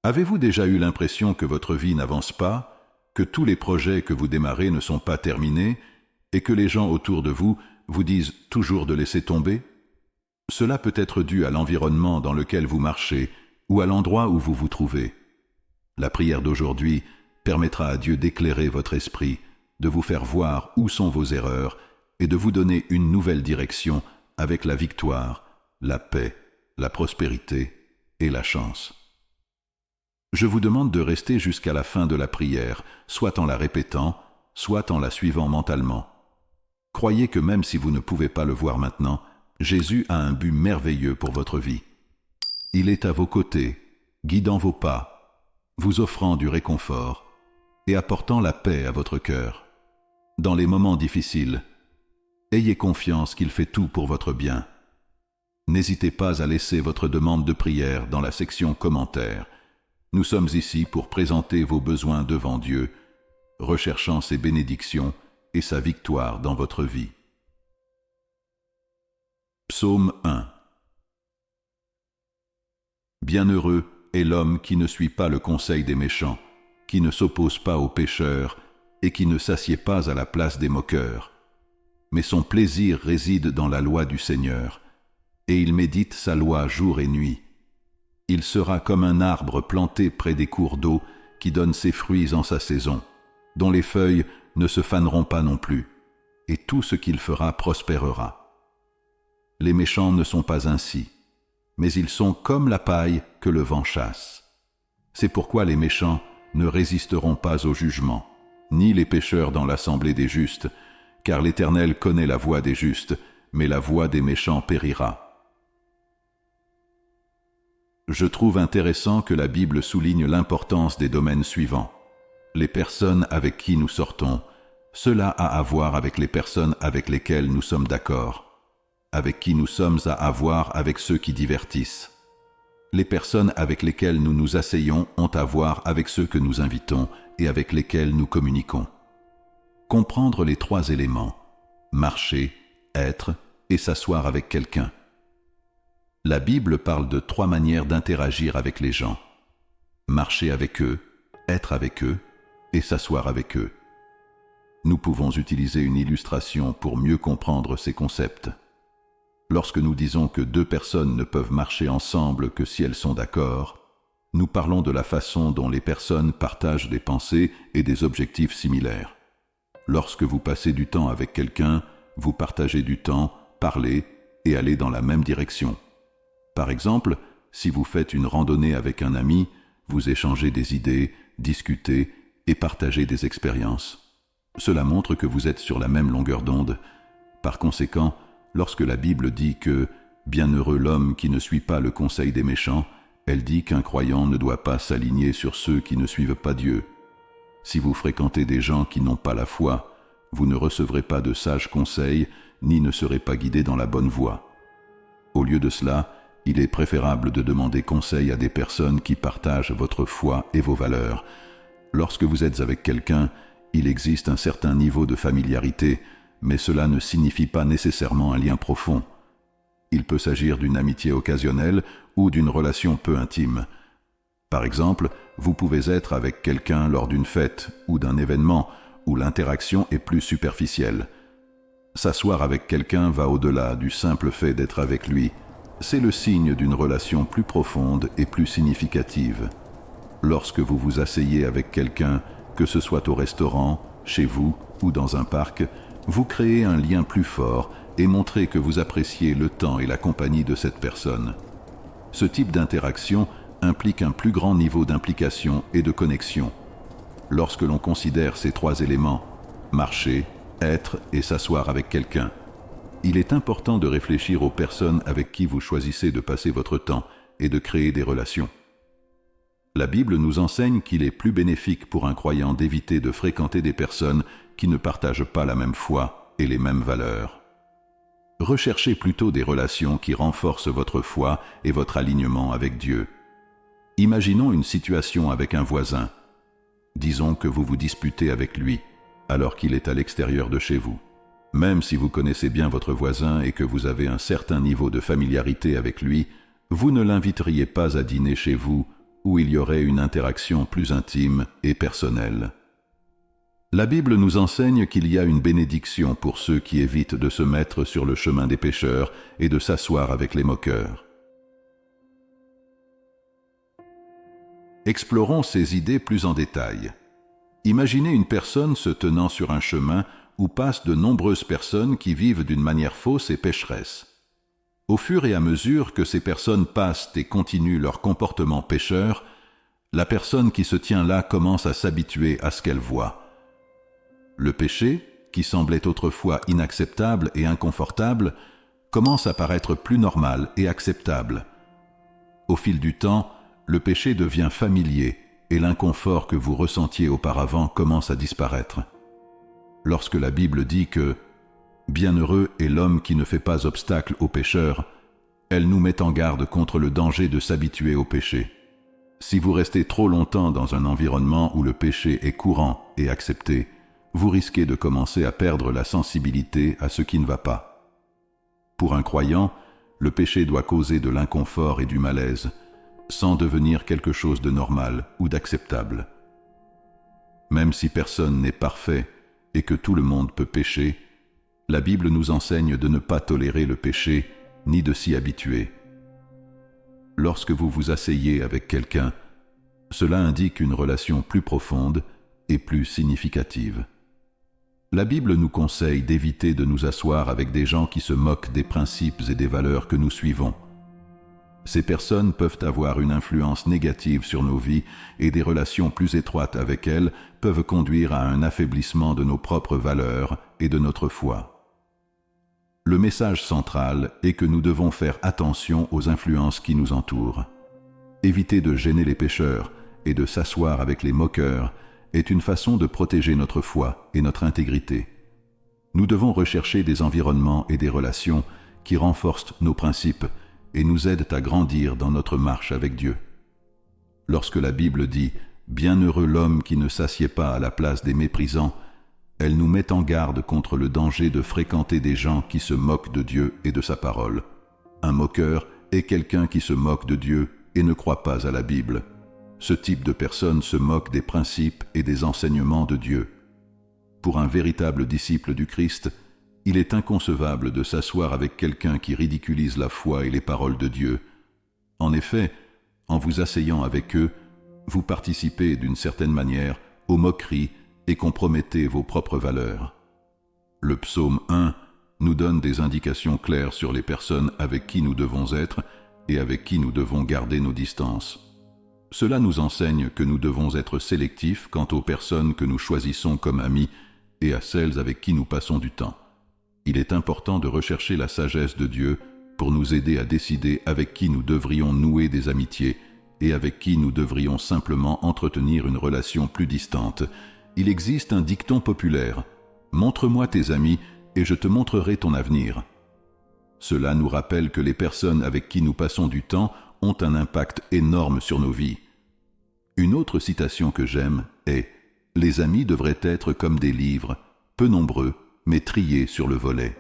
Avez-vous déjà eu l'impression que votre vie n'avance pas, que tous les projets que vous démarrez ne sont pas terminés et que les gens autour de vous vous disent toujours de laisser tomber? Cela peut être dû à l'environnement dans lequel vous marchez ou à l'endroit où vous vous trouvez. La prière d'aujourd'hui permettra à Dieu d'éclairer votre esprit, de vous faire voir où sont vos erreurs et de vous donner une nouvelle direction avec la victoire, la paix, la prospérité et la chance. Je vous demande de rester jusqu'à la fin de la prière, soit en la répétant, soit en la suivant mentalement. Croyez que même si vous ne pouvez pas le voir maintenant, Jésus a un but merveilleux pour votre vie. Il est à vos côtés, guidant vos pas, vous offrant du réconfort et apportant la paix à votre cœur. Dans les moments difficiles, ayez confiance qu'il fait tout pour votre bien. N'hésitez pas à laisser votre demande de prière dans la section commentaires. Nous sommes ici pour présenter vos besoins devant Dieu, recherchant ses bénédictions et sa victoire dans votre vie. Psaume 1. Bienheureux est l'homme qui ne suit pas le conseil des méchants, qui ne s'oppose pas aux pécheurs et qui ne s'assied pas à la place des moqueurs. Mais son plaisir réside dans la loi du Seigneur, et il médite sa loi jour et nuit. Il sera comme un arbre planté près des cours d'eau qui donne ses fruits en sa saison, dont les feuilles ne se faneront pas non plus, et tout ce qu'il fera prospérera. Les méchants ne sont pas ainsi, mais ils sont comme la paille que le vent chasse. C'est pourquoi les méchants ne résisteront pas au jugement, ni les pécheurs dans l'assemblée des justes, car l'Éternel connaît la voie des justes, mais la voie des méchants périra. Je trouve intéressant que la Bible souligne l'importance des domaines suivants. Les personnes avec qui nous sortons, cela a à voir avec les personnes avec lesquelles nous sommes d'accord, avec qui nous sommes à avoir avec ceux qui divertissent. Les personnes avec lesquelles nous nous asseyons ont à voir avec ceux que nous invitons et avec lesquels nous communiquons. Comprendre les trois éléments, marcher, être et s'asseoir avec quelqu'un. La Bible parle de trois manières d'interagir avec les gens. Marcher avec eux, être avec eux et s'asseoir avec eux. Nous pouvons utiliser une illustration pour mieux comprendre ces concepts. Lorsque nous disons que deux personnes ne peuvent marcher ensemble que si elles sont d'accord, nous parlons de la façon dont les personnes partagent des pensées et des objectifs similaires. Lorsque vous passez du temps avec quelqu'un, vous partagez du temps, parlez et allez dans la même direction. Par exemple, si vous faites une randonnée avec un ami, vous échangez des idées, discutez et partagez des expériences. Cela montre que vous êtes sur la même longueur d'onde. Par conséquent, lorsque la Bible dit que « Bienheureux l'homme qui ne suit pas le conseil des méchants », elle dit qu'un croyant ne doit pas s'aligner sur ceux qui ne suivent pas Dieu. Si vous fréquentez des gens qui n'ont pas la foi, vous ne recevrez pas de sages conseils, ni ne serez pas guidés dans la bonne voie. Au lieu de cela, il est préférable de demander conseil à des personnes qui partagent votre foi et vos valeurs. Lorsque vous êtes avec quelqu'un, il existe un certain niveau de familiarité, mais cela ne signifie pas nécessairement un lien profond. Il peut s'agir d'une amitié occasionnelle ou d'une relation peu intime. Par exemple, vous pouvez être avec quelqu'un lors d'une fête ou d'un événement où l'interaction est plus superficielle. S'asseoir avec quelqu'un va au-delà du simple fait d'être avec lui. C'est le signe d'une relation plus profonde et plus significative. Lorsque vous vous asseyez avec quelqu'un, que ce soit au restaurant, chez vous ou dans un parc, vous créez un lien plus fort et montrez que vous appréciez le temps et la compagnie de cette personne. Ce type d'interaction implique un plus grand niveau d'implication et de connexion. Lorsque l'on considère ces trois éléments, marcher, être et s'asseoir avec quelqu'un, il est important de réfléchir aux personnes avec qui vous choisissez de passer votre temps et de créer des relations. La Bible nous enseigne qu'il est plus bénéfique pour un croyant d'éviter de fréquenter des personnes qui ne partagent pas la même foi et les mêmes valeurs. Recherchez plutôt des relations qui renforcent votre foi et votre alignement avec Dieu. Imaginons une situation avec un voisin. Disons que vous vous disputez avec lui, alors qu'il est à l'extérieur de chez vous. Même si vous connaissez bien votre voisin et que vous avez un certain niveau de familiarité avec lui, vous ne l'inviteriez pas à dîner chez vous où il y aurait une interaction plus intime et personnelle. La Bible nous enseigne qu'il y a une bénédiction pour ceux qui évitent de se mettre sur le chemin des pécheurs et de s'asseoir avec les moqueurs. Explorons ces idées plus en détail. Imaginez une personne se tenant sur un chemin où passent de nombreuses personnes qui vivent d'une manière fausse et pécheresse. Au fur et à mesure que ces personnes passent et continuent leur comportement pécheur, la personne qui se tient là commence à s'habituer à ce qu'elle voit. Le péché, qui semblait autrefois inacceptable et inconfortable, commence à paraître plus normal et acceptable. Au fil du temps, le péché devient familier et l'inconfort que vous ressentiez auparavant commence à disparaître. Lorsque la Bible dit que « Bienheureux est l'homme qui ne fait pas obstacle au pécheur », elle nous met en garde contre le danger de s'habituer au péché. Si vous restez trop longtemps dans un environnement où le péché est courant et accepté, vous risquez de commencer à perdre la sensibilité à ce qui ne va pas. Pour un croyant, le péché doit causer de l'inconfort et du malaise, sans devenir quelque chose de normal ou d'acceptable. Même si personne n'est parfait et que tout le monde peut pécher, la Bible nous enseigne de ne pas tolérer le péché ni de s'y habituer. Lorsque vous vous asseyez avec quelqu'un, cela indique une relation plus profonde et plus significative. La Bible nous conseille d'éviter de nous asseoir avec des gens qui se moquent des principes et des valeurs que nous suivons. Ces personnes peuvent avoir une influence négative sur nos vies et des relations plus étroites avec elles peuvent conduire à un affaiblissement de nos propres valeurs et de notre foi. Le message central est que nous devons faire attention aux influences qui nous entourent. Éviter de gêner les pécheurs et de s'asseoir avec les moqueurs est une façon de protéger notre foi et notre intégrité. Nous devons rechercher des environnements et des relations qui renforcent nos principes et nous aident à grandir dans notre marche avec Dieu. Lorsque la Bible dit « Bienheureux l'homme qui ne s'assied pas à la place des méprisants », elle nous met en garde contre le danger de fréquenter des gens qui se moquent de Dieu et de sa parole. Un moqueur est quelqu'un qui se moque de Dieu et ne croit pas à la Bible. Ce type de personne se moque des principes et des enseignements de Dieu. Pour un véritable disciple du Christ, il est inconcevable de s'asseoir avec quelqu'un qui ridiculise la foi et les paroles de Dieu. En effet, en vous asseyant avec eux, vous participez d'une certaine manière aux moqueries et compromettez vos propres valeurs. Le psaume 1 nous donne des indications claires sur les personnes avec qui nous devons être et avec qui nous devons garder nos distances. Cela nous enseigne que nous devons être sélectifs quant aux personnes que nous choisissons comme amis et à celles avec qui nous passons du temps. Il est important de rechercher la sagesse de Dieu pour nous aider à décider avec qui nous devrions nouer des amitiés et avec qui nous devrions simplement entretenir une relation plus distante. Il existe un dicton populaire « Montre-moi tes amis et je te montrerai ton avenir ». Cela nous rappelle que les personnes avec qui nous passons du temps ont un impact énorme sur nos vies. Une autre citation que j'aime est « Les amis devraient être comme des livres, peu nombreux, mais triés sur le volet ».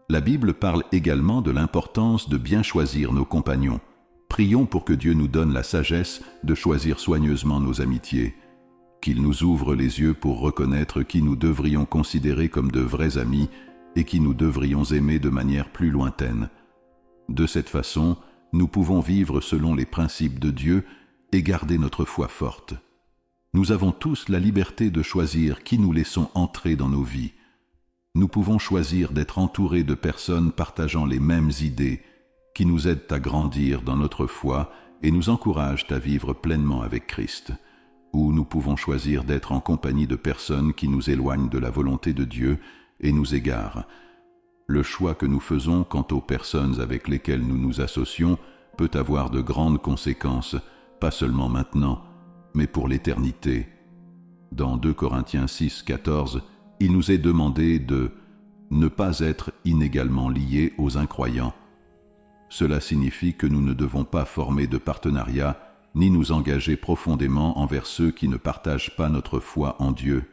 La Bible parle également de l'importance de bien choisir nos compagnons. Prions pour que Dieu nous donne la sagesse de choisir soigneusement nos amitiés, qu'il nous ouvre les yeux pour reconnaître qui nous devrions considérer comme de vrais amis et qui nous devrions aimer de manière plus lointaine. De cette façon, nous pouvons vivre selon les principes de Dieu et garder notre foi forte. Nous avons tous la liberté de choisir qui nous laissons entrer dans nos vies. Nous pouvons choisir d'être entourés de personnes partageant les mêmes idées, qui nous aident à grandir dans notre foi et nous encouragent à vivre pleinement avec Christ. Ou nous pouvons choisir d'être en compagnie de personnes qui nous éloignent de la volonté de Dieu et nous égarent. Le choix que nous faisons quant aux personnes avec lesquelles nous nous associons peut avoir de grandes conséquences, pas seulement maintenant, mais pour l'éternité. Dans 2 Corinthiens 6, 14, il nous est demandé de ne pas être inégalement liés aux incroyants. Cela signifie que nous ne devons pas former de partenariat ni nous engager profondément envers ceux qui ne partagent pas notre foi en Dieu.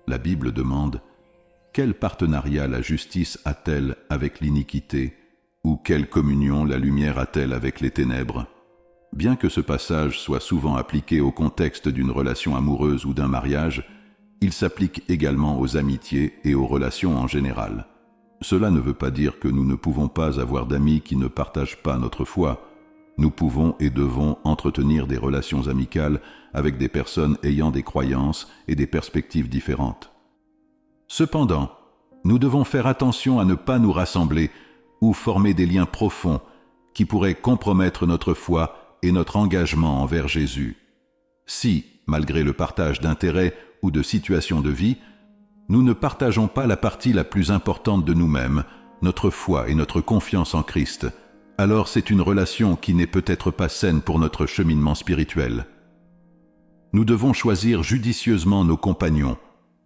La Bible demande « Quel partenariat la justice a-t-elle avec l'iniquité ? Ou quelle communion la lumière a-t-elle avec les ténèbres ?» Bien que ce passage soit souvent appliqué au contexte d'une relation amoureuse ou d'un mariage, il s'applique également aux amitiés et aux relations en général. Cela ne veut pas dire que nous ne pouvons pas avoir d'amis qui ne partagent pas notre foi. Nous pouvons et devons entretenir des relations amicales avec des personnes ayant des croyances et des perspectives différentes. Cependant, nous devons faire attention à ne pas nous rassembler ou former des liens profonds qui pourraient compromettre notre foi et notre engagement envers Jésus. Si, malgré le partage d'intérêts ou de situations de vie, nous ne partageons pas la partie la plus importante de nous-mêmes, notre foi et notre confiance en Christ, alors c'est une relation qui n'est peut-être pas saine pour notre cheminement spirituel. Nous devons choisir judicieusement nos compagnons,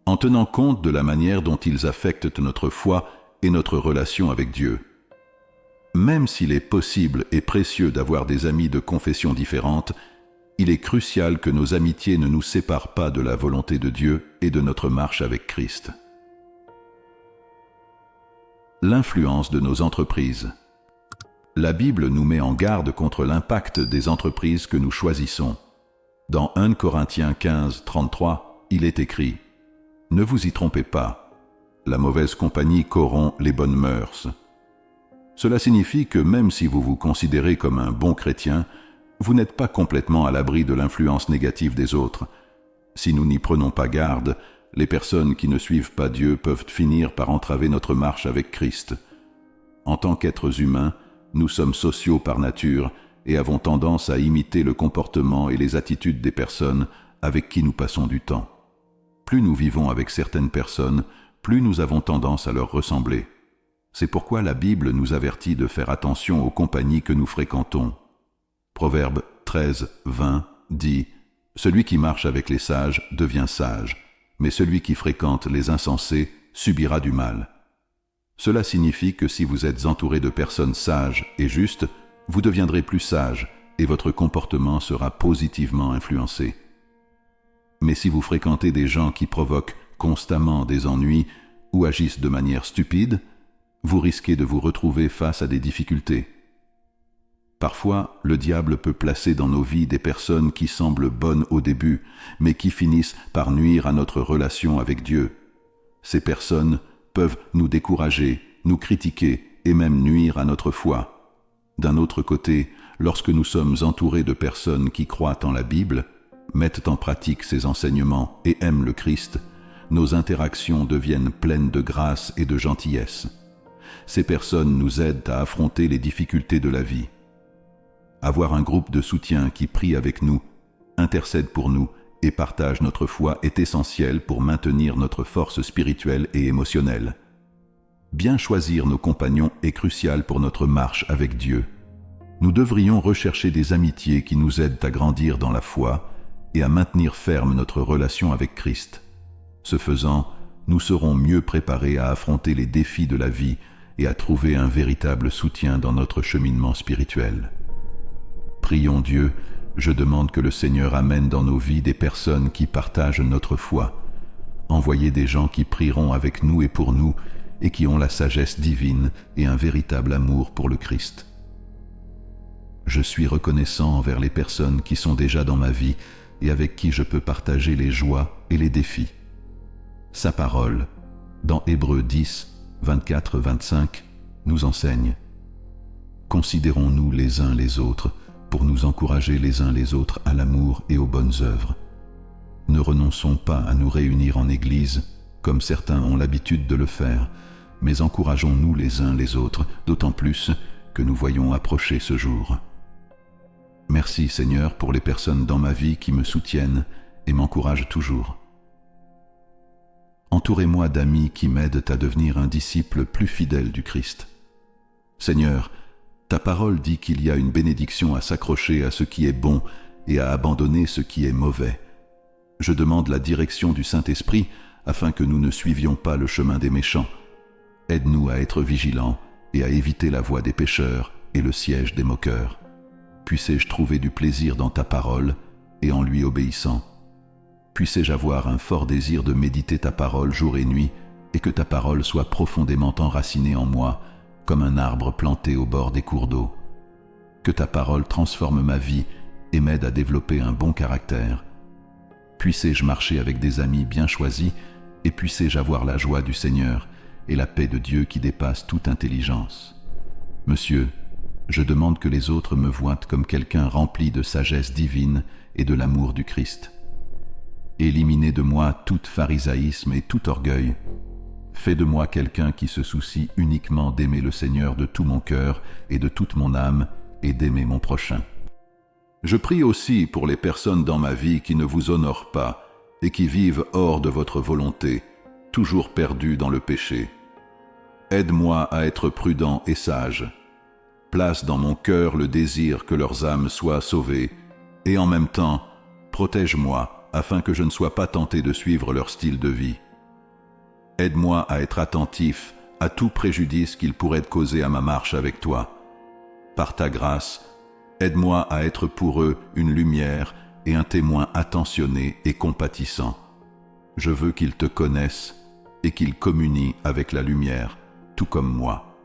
en tenant compte de la manière dont ils affectent notre foi et notre relation avec Dieu. Même s'il est possible et précieux d'avoir des amis de confessions différentes, il est crucial que nos amitiés ne nous séparent pas de la volonté de Dieu et de notre marche avec Christ. L'influence de nos entreprises. La Bible nous met en garde contre l'impact des entreprises que nous choisissons. Dans 1 Corinthiens 15, 33, il est écrit « Ne vous y trompez pas, la mauvaise compagnie corrompt les bonnes mœurs. » Cela signifie que même si vous vous considérez comme un bon chrétien, vous n'êtes pas complètement à l'abri de l'influence négative des autres. Si nous n'y prenons pas garde, les personnes qui ne suivent pas Dieu peuvent finir par entraver notre marche avec Christ. En tant qu'êtres humains, nous sommes sociaux par nature et avons tendance à imiter le comportement et les attitudes des personnes avec qui nous passons du temps. Plus nous vivons avec certaines personnes, plus nous avons tendance à leur ressembler. C'est pourquoi la Bible nous avertit de faire attention aux compagnies que nous fréquentons. Proverbe 13, 20 dit « Celui qui marche avec les sages devient sage, mais celui qui fréquente les insensés subira du mal. » Cela signifie que si vous êtes entouré de personnes sages et justes, vous deviendrez plus sage et votre comportement sera positivement influencé. Mais si vous fréquentez des gens qui provoquent constamment des ennuis ou agissent de manière stupide, vous risquez de vous retrouver face à des difficultés. Parfois, le diable peut placer dans nos vies des personnes qui semblent bonnes au début, mais qui finissent par nuire à notre relation avec Dieu. Ces personnes peuvent nous décourager, nous critiquer et même nuire à notre foi. D'un autre côté, lorsque nous sommes entourés de personnes qui croient en la Bible, mettent en pratique ses enseignements et aiment le Christ, nos interactions deviennent pleines de grâce et de gentillesse. Ces personnes nous aident à affronter les difficultés de la vie. Avoir un groupe de soutien qui prie avec nous, intercède pour nous et partage notre foi est essentiel pour maintenir notre force spirituelle et émotionnelle. Bien choisir nos compagnons est crucial pour notre marche avec Dieu. Nous devrions rechercher des amitiés qui nous aident à grandir dans la foi et à maintenir ferme notre relation avec Christ. Ce faisant, nous serons mieux préparés à affronter les défis de la vie et à trouver un véritable soutien dans notre cheminement spirituel. Prions Dieu, je demande que le Seigneur amène dans nos vies des personnes qui partagent notre foi. Envoyez des gens qui prieront avec nous et pour nous et qui ont la sagesse divine et un véritable amour pour le Christ. Je suis reconnaissant envers les personnes qui sont déjà dans ma vie et avec qui je peux partager les joies et les défis. Sa parole, dans Hébreux 10, 24-25, nous enseigne. Considérons-nous les uns les autres pour nous encourager les uns les autres à l'amour et aux bonnes œuvres. Ne renonçons pas à nous réunir en Église, comme certains ont l'habitude de le faire, mais encourageons-nous les uns les autres, d'autant plus que nous voyons approcher ce jour. Merci Seigneur pour les personnes dans ma vie qui me soutiennent et m'encouragent toujours. Entourez-moi d'amis qui m'aident à devenir un disciple plus fidèle du Christ. Seigneur, ta parole dit qu'il y a une bénédiction à s'accrocher à ce qui est bon et à abandonner ce qui est mauvais. Je demande la direction du Saint-Esprit afin que nous ne suivions pas le chemin des méchants. Aide-nous à être vigilants et à éviter la voie des pécheurs et le siège des moqueurs. Puissé-je trouver du plaisir dans ta parole et en lui obéissant. Puissé-je avoir un fort désir de méditer ta parole jour et nuit et que ta parole soit profondément enracinée en moi comme un arbre planté au bord des cours d'eau. Que ta parole transforme ma vie et m'aide à développer un bon caractère. Puissé-je marcher avec des amis bien choisis et puissé-je avoir la joie du Seigneur et la paix de Dieu qui dépasse toute intelligence. Monsieur, je demande que les autres me voient comme quelqu'un rempli de sagesse divine et de l'amour du Christ. Éliminez de moi tout pharisaïsme et tout orgueil. Fais de moi quelqu'un qui se soucie uniquement d'aimer le Seigneur de tout mon cœur et de toute mon âme et d'aimer mon prochain. Je prie aussi pour les personnes dans ma vie qui ne vous honorent pas et qui vivent hors de votre volonté, toujours perdues dans le péché. Aide-moi à être prudent et sage. Place dans mon cœur le désir que leurs âmes soient sauvées et en même temps, protège-moi afin que je ne sois pas tenté de suivre leur style de vie. Aide-moi à être attentif à tout préjudice qu'il pourrait causer à ma marche avec toi. Par ta grâce, aide-moi à être pour eux une lumière et un témoin attentionné et compatissant. Je veux qu'ils te connaissent et qu'ils communient avec la lumière, tout comme moi.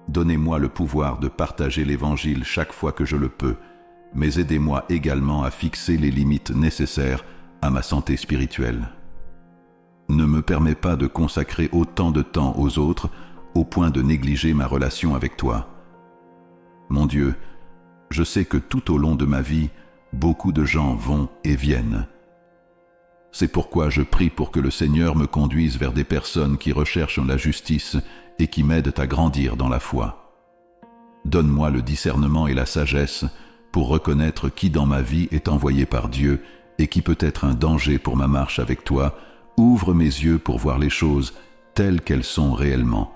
Donnez-moi le pouvoir de partager l'Évangile chaque fois que je le peux, mais aidez-moi également à fixer les limites nécessaires à ma santé spirituelle. Ne me permets pas de consacrer autant de temps aux autres au point de négliger ma relation avec toi. Mon Dieu, je sais que tout au long de ma vie, beaucoup de gens vont et viennent. C'est pourquoi je prie pour que le Seigneur me conduise vers des personnes qui recherchent la justice et qui m'aident à grandir dans la foi. Donne-moi le discernement et la sagesse pour reconnaître qui dans ma vie est envoyé par Dieu et qui peut être un danger pour ma marche avec toi. Ouvre mes yeux pour voir les choses telles qu'elles sont réellement.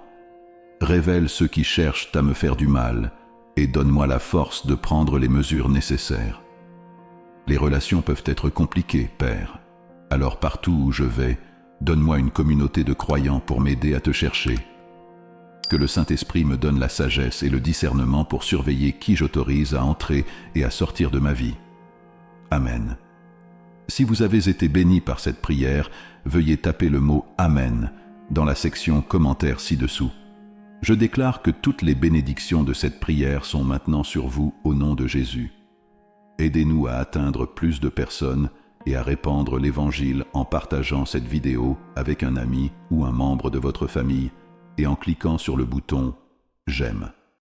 Révèle ceux qui cherchent à me faire du mal et donne-moi la force de prendre les mesures nécessaires. Les relations peuvent être compliquées, Père. Alors partout où je vais, donne-moi une communauté de croyants pour m'aider à te chercher. Que le Saint-Esprit me donne la sagesse et le discernement pour surveiller qui j'autorise à entrer et à sortir de ma vie. Amen. Si vous avez été bénis par cette prière, veuillez taper le mot « Amen » dans la section commentaires ci-dessous. Je déclare que toutes les bénédictions de cette prière sont maintenant sur vous au nom de Jésus. Aidez-nous à atteindre plus de personnes et à répandre l'Évangile en partageant cette vidéo avec un ami ou un membre de votre famille et en cliquant sur le bouton « J'aime ».